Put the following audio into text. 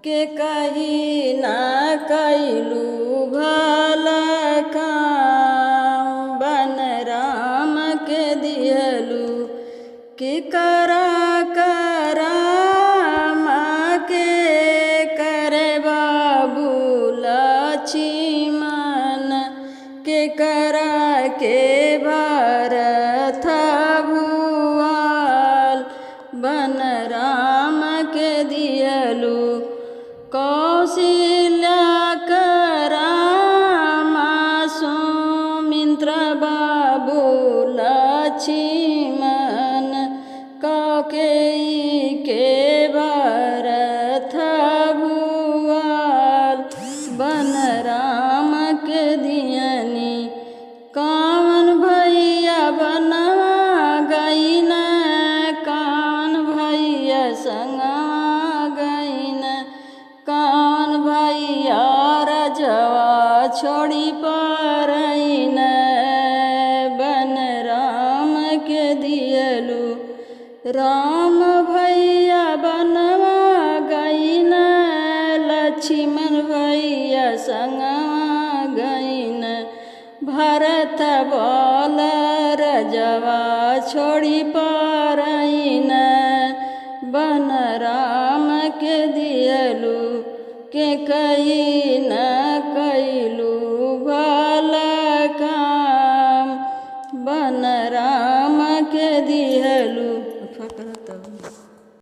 के कही ना कैलू भल काम बन राम के दिहलू कि करा के करे बाबू लक्ष्मण के करा के भरत भुआल बन राम के दिहलू कौशल्या करामा सुमित्र बाबू लक्ष्मण कौकेयी के भरत भुआल बन राम के दियनी कौन भैया बनवा गईन कौन भैया संगवा गईन कौन भैया रजवा छोड़ी परईन बन राम के दियलू राम भैया बनवा गईन लक्ष्मण भैया संगवा गईन भरत बोल रजवा छोड़ी परईन बन राम के दियलू के कही न कैलू